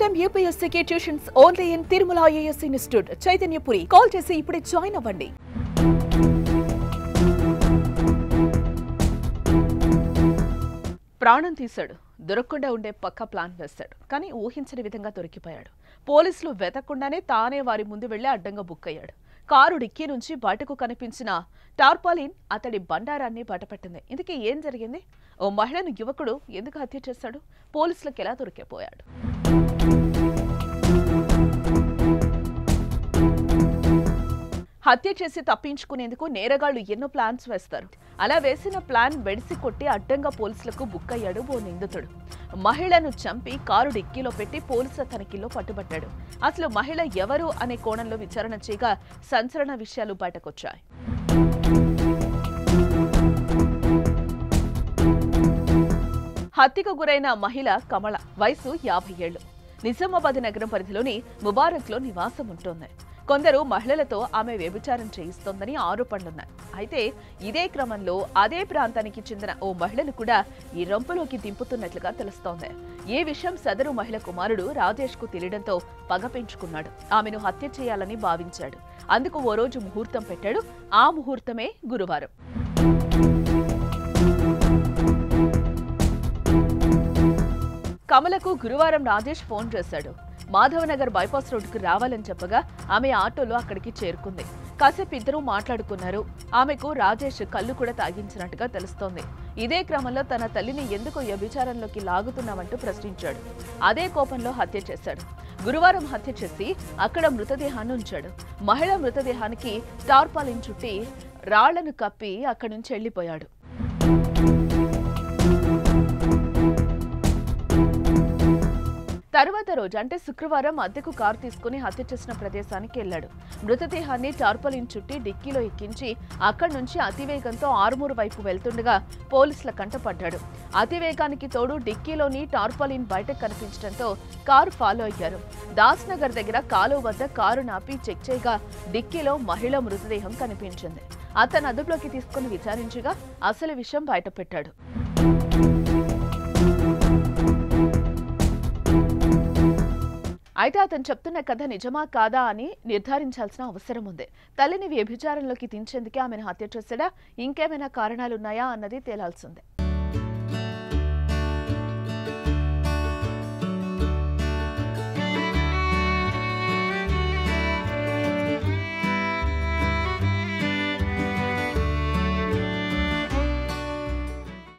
IIM UPSC tuitions only in Tirumala IAS institute Chaitanyapuri. Call చేసి ఇప్పుడే join అవ్వండి. ప్రాణం తీశాడు. దొరకకుండా ఉండే పక్క ప్లాన్ వేశాడు. కానీ ఊహించని విధంగా దొరికిపోయాడు. పోలీసులు వెతకుండానే తానే వారి ముందు వెళ్లి అడ్డంగా బుక్ అయ్యాడు. కారు డిక్కీ నుంచి బయటకు కనిపించిన టార్పాలిన్ అతడి బండారాన్ని బయటపెట్టింది. ఇందుకే ఏం జరిగింది? ఓ మహిళను యువకుడు ఎందుకు హత్య చేశాడు? పోలీసులకు ఎలా దొరికిపోయాడు? హత్య చేసి తప్పించుకునేందుకు నేరగాళ్లు ఎన్నో ప్లాన్స్ వేస్తారు. అలా వేసిన ప్లాన్ వెడిసి కొట్టి అడ్డంగా పోలీసులకు బుక్ అయ్యాడు ఓ నిందితుడు. మహిళను చంపి కారు డిక్కీలో పెట్టి పోలీసుల తనిఖీల్లో పట్టుబట్టాడు. అసలు మహిళ ఎవరు అనే కోణంలో విచారణ చేయగా సంచలన విషయాలు బయటకొచ్చాయి. హత్యకు గురైన మహిళ కమల, వయసు 50 ఏళ్లు. నిజామాబాద్ నగరం పరిధిలోని ముబారక్లో నివాసం ఉంటోంది. కొందరు మహిళలతో ఆమె వ్యభిచారం చేయిస్తోందని ఆరోపణలున్నాయి. అయితే ఇదే క్రమంలో అదే ప్రాంతానికి చెందిన ఓ మహిళను కూడా ఈ రంపులోకి దింపుతున్నట్లుగా తెలుస్తోంది. ఈ విషయం సదరు మహిళ కుమారుడు రాజేష్ కు తెలియడంతో పగ పెంచుకున్నాడు. ఆమెను హత్య చేయాలని భావించాడు. అందుకు ఓ రోజు ముహూర్తం పెట్టాడు. ఆ ముహూర్తమే గురువారం. కమలకు గురువారం రాజేష్ ఫోన్ చేశాడు. మాధవనగర్ బైపాస్ రోడ్డుకు రావాలని చెప్పగా ఆమె ఆటోలో అక్కడికి చేరుకుంది. కాసేపు ఇద్దరూ మాట్లాడుకున్నారు. ఆమెకు రాజేష్ కళ్ళు కూడా తాగించినట్టుగా తెలుస్తోంది. ఇదే క్రమంలో తన తల్లిని ఎందుకు వ్యభిచారంలోకి లాగుతున్నామంటూ ప్రశ్నించాడు. అదే కోపంలో హత్య చేశాడు. గురువారం హత్య చేసి అక్కడ మృతదేహాన్ని ఉంచాడు. మహిళ మృతదేహానికి టార్పాలిన్ చుట్టి రాళ్లను కప్పి అక్కడి నుంచి వెళ్లిపోయాడు. తర్వాత రోజు అంటే శుక్రవారం అద్దెకు కారు తీసుకుని హత్య చేసిన ప్రదేశానికి వెళ్లాడు. మృతదేహాన్ని టార్పాలిన్ చుట్టి డిక్కీలో ఎక్కించి అక్కడి నుంచి అతివేగంతో ఆరుమూరు వైపు వెళ్తుండగా పోలీసుల కంటపడ్డాడు. అతివేగానికి తోడు డిక్కీలోని టార్పాలిన్ బయటకు కనిపించడంతో కారు ఫాలో అయ్యారు. దాస్ నగర్ దగ్గర కాలువ వద్ద కారు నాపి చెక్ చేయగా డిక్కీలో మహిళ మృతదేహం కనిపించింది. అతను అదుపులోకి తీసుకుని విచారించగా అసలు విషయం బయటపెట్టాడు. అయితే అతను చెప్తున్న కథ నిజమా కాదా అని నిర్ధారించాల్సిన అవసరం ఉంది. తల్లిని వ్యభిచారంలోకి దించేందుకే ఆమెను హత్య చేశాడా, ఇంకేమైనా కారణాలున్నాయా అన్నది తేలాల్సిందే.